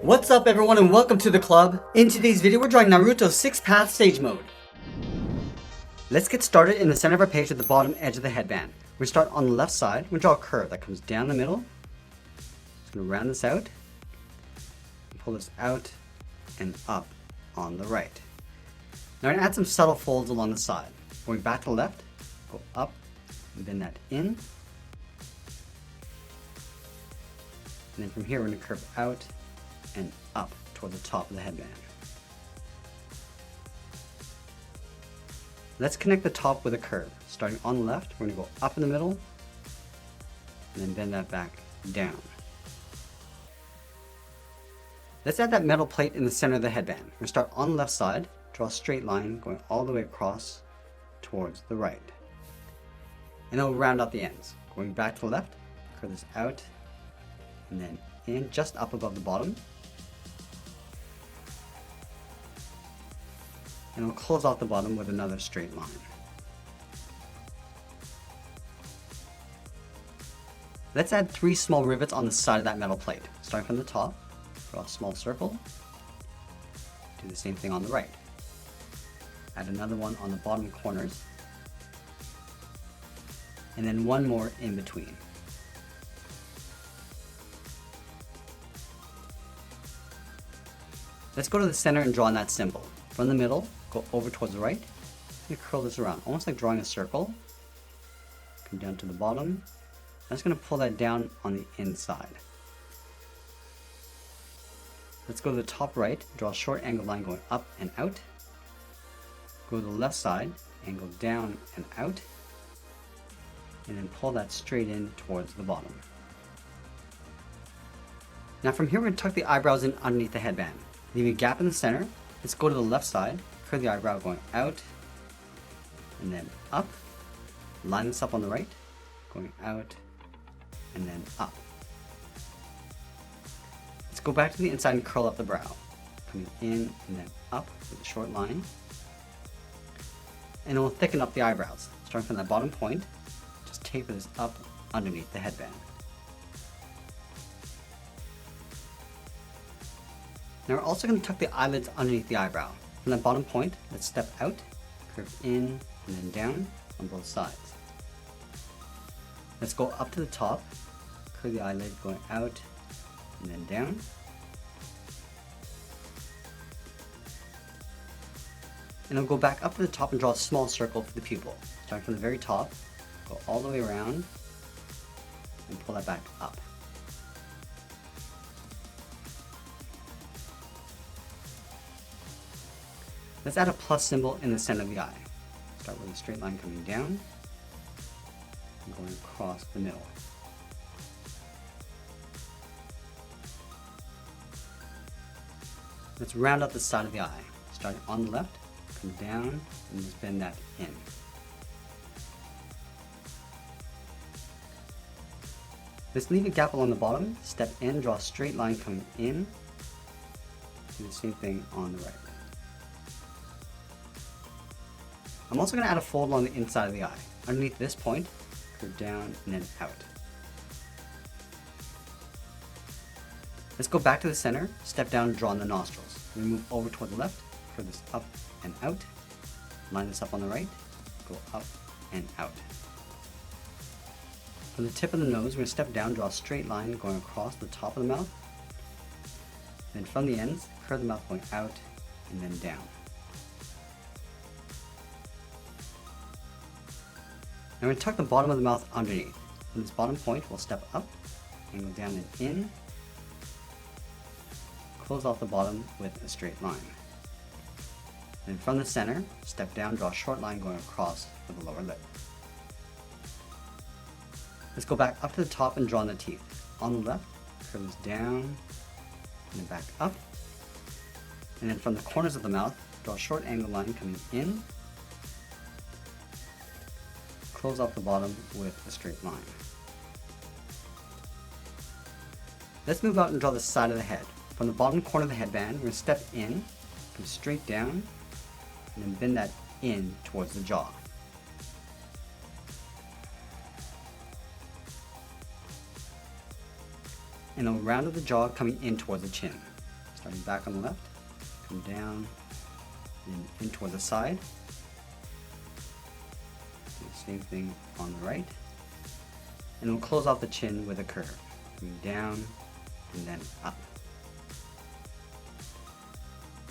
What's up everyone and welcome to the club. In today's video we're drawing Naruto's 6-path stage mode. Let's get started in the center of our page at the bottom edge of the headband. We start on the left side. We draw a curve that comes down the middle. Just going to round this out. Pull this out and up on the right. Now we're going to add some subtle folds along the side. Going back to the left, go up and bend that in. And then from here we're going to curve out and up toward the top of the headband. Let's connect the top with a curve. Starting on the left, we're going to go up in the middle and then bend that back down. Let's add that metal plate in the center of the headband. We're going to start on the left side, draw a straight line going all the way across towards the right. And then we'll round out the ends. Going back to the left, curve this out and then in just up above the bottom. And we'll close off the bottom with another straight line. Let's add 3 small rivets on the side of that metal plate. Starting from the top, draw a small circle. Do the same thing on the right. Add another one on the bottom corners. And then one more in between. Let's go to the center and draw on that symbol. From the middle, go over towards the right, and curl this around, almost like drawing a circle. Come down to the bottom. I'm just going to pull that down on the inside. Let's go to the top right, draw a short angle line going up and out. Go to the left side, angle down and out, and then pull that straight in towards the bottom. Now from here we're going to tuck the eyebrows in underneath the headband, leaving a gap in the center. Let's go to the left side, curve the eyebrow going out and then up. Line this up on the right, going out and then up. Let's go back to the inside and curl up the brow, coming in and then up with a short line. And we'll thicken up the eyebrows. Starting from that bottom point, just taper this up underneath the headband. Now we're also going to tuck the eyelids underneath the eyebrow. From that bottom point, let's step out, curve in and then down on both sides. Let's go up to the top, curve the eyelid going out and then down. And we'll go back up to the top and draw a small circle for the pupil. Starting from the very top, go all the way around and pull that back up. Let's add a plus symbol in the center of the eye. Start with a straight line coming down and going across the middle. Let's round out the side of the eye. Starting on the left, come down and just bend that in. Let's leave a gap along the bottom, step in, draw a straight line coming in. Do the same thing on the right. I'm also going to add a fold along the inside of the eye. Underneath this point, curve down and then out. Let's go back to the center, step down and draw on the nostrils. We move over toward the left, curve this up and out. Line this up on the right, go up and out. From the tip of the nose, we're going to step down, draw a straight line going across the top of the mouth. Then from the ends, curve the mouth going out and then down. Now we're going to tuck the bottom of the mouth underneath. From this bottom point, we'll step up, angle down and in, close off the bottom with a straight line. Then from the center, step down, draw a short line going across for the lower lip. Let's go back up to the top and draw on the teeth. On the left, curve this down and then back up. And then from the corners of the mouth, draw a short angle line coming in, close off the bottom with a straight line. Let's move out and draw the side of the head. From the bottom corner of the headband, we're going to step in, come straight down, and then bend that in towards the jaw. and a round of the jaw coming in towards the chin. starting back on the left, come down and in toward the side. Do the same thing on the right. And we'll close off the chin with a curve, coming down and then up.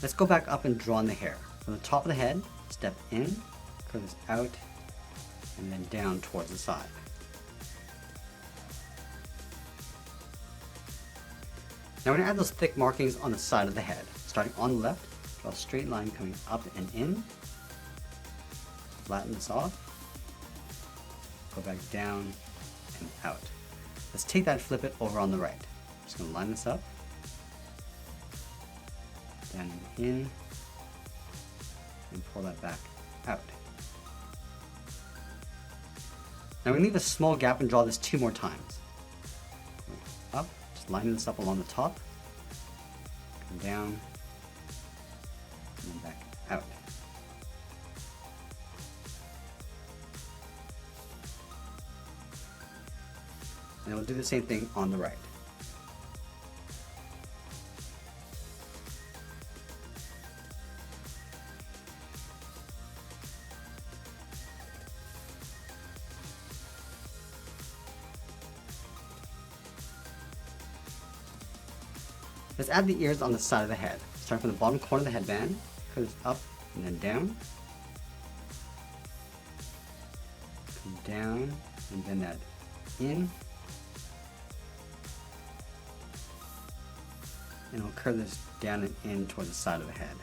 Let's go back up and draw on the hair. From the top of the head, step in, curve this out, and then down towards the side. Now we're going to add those thick markings on the side of the head. Starting on the left, draw a straight line coming up and in. Flatten this off. Go back down and out. Let's take that and flip it over on the right. Just going to line this up. Down and in. And pull that back out. Now we leave a small gap and draw this 2 more times. Going up, just line this up along the top. Come down. And then back out. And we'll do the same thing on the right. Let's add the ears on the side of the head. Starting from the bottom corner of the headband, curve this up and then down. Come down and bend that in. And we'll curve this down and in toward the side of the head.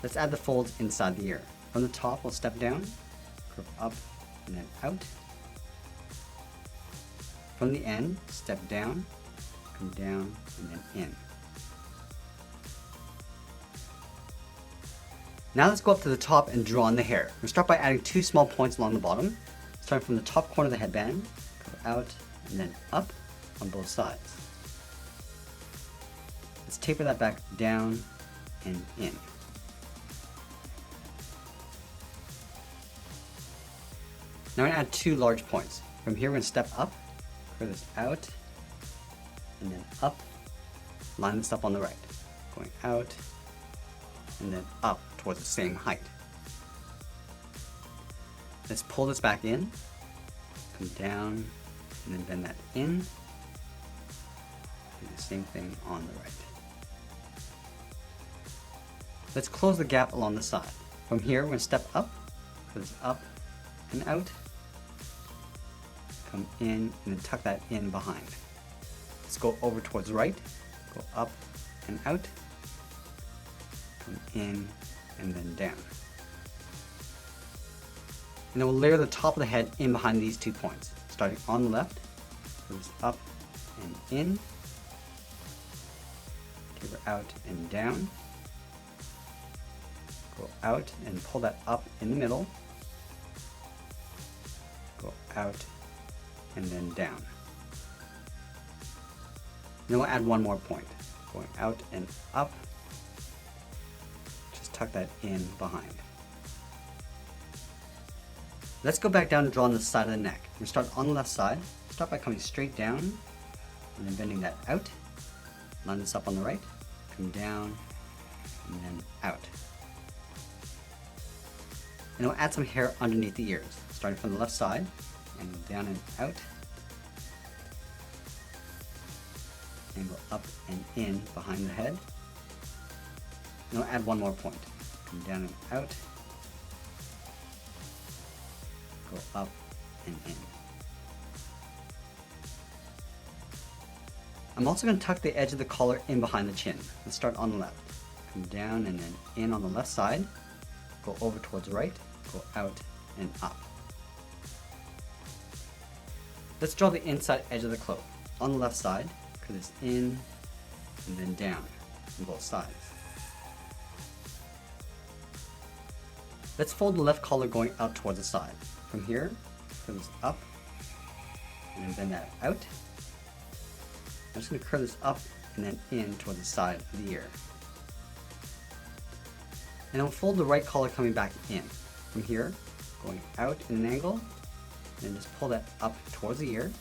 Let's add the folds inside the ear. From the top, we'll step down, curve up and then out. From the end, step down, come down, and then in. Now let's go up to the top and draw on the hair. We'll start by adding 2 small points along the bottom, starting from the top corner of the headband, go out, and then up on both sides. Let's taper that back down and in. Now we're going to add 2 large points. From here we're going to step up, curve this out, and then up, line this up on the right, going out, and then up towards the same height. Let's pull this back in, come down, and then bend that in. Do the same thing on the right. Let's close the gap along the side. From here, we're going to step up, curve this up and out, come in, and then tuck that in behind. Let's go over towards the right, go up and out, come in, and then down. And then we'll layer the top of the head in behind these 2 points. Starting on the left, goes up and in, taper out and down, go out and pull that up in the middle, go out and then down. Then we'll add 1 more point, going out and up, just tuck that in behind. Let's go back down and draw on the side of the neck. We'll start on the left side, start by coming straight down, and then bending that out, line this up on the right, come down, and then out. And we'll add some hair underneath the ears, starting from the left side, and down and out, and go up and in behind the head. And we'll add 1 more point, come down and out, go up and in. I'm also going to tuck the edge of the collar in behind the chin. Let's start on the left, come down and then in on the left side, go over towards the right, go out and up. Let's draw the inside edge of the cloak. On the left side, curve this in and then down on both sides. Let's fold the left collar going out towards the side. From here, curve this up and then bend that out. I'm just going to curve this up and then in towards the side of the ear. And I'll fold the right collar coming back in. From here, going out in an angle, and just pull that up towards the ear,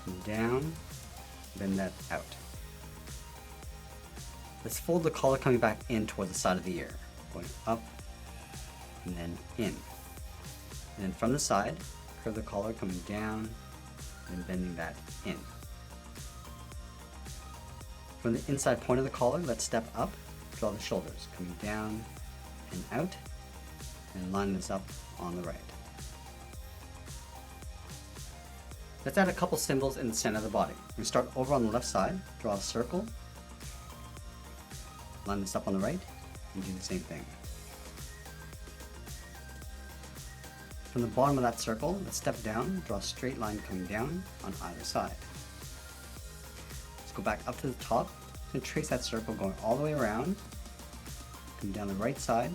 come down, bend that out. Let's fold the collar coming back in towards the side of the ear, going up and then in. And then from the side, curve the collar coming down and bending that in. From the inside point of the collar, let's step up, draw the shoulders coming down and out, and line this up on the right. Let's add a couple symbols in the center of the body. We start over on the left side, draw a circle, line this up on the right, and do the same thing. From the bottom of that circle, let's step down, draw a straight line coming down on either side. Let's go back up to the top and trace that circle going all the way around, come down the right side,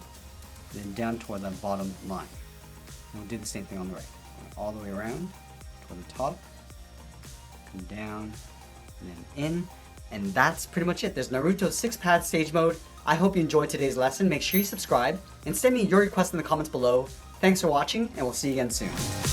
then down toward the bottom line. And we'll do the same thing on the right. Going all the way around, toward the top, come down, and then in. And that's pretty much it. There's Naruto 6-path stage mode. I hope you enjoyed today's lesson. Make sure you subscribe and send me your requests in the comments below. Thanks for watching, and we'll see you again soon.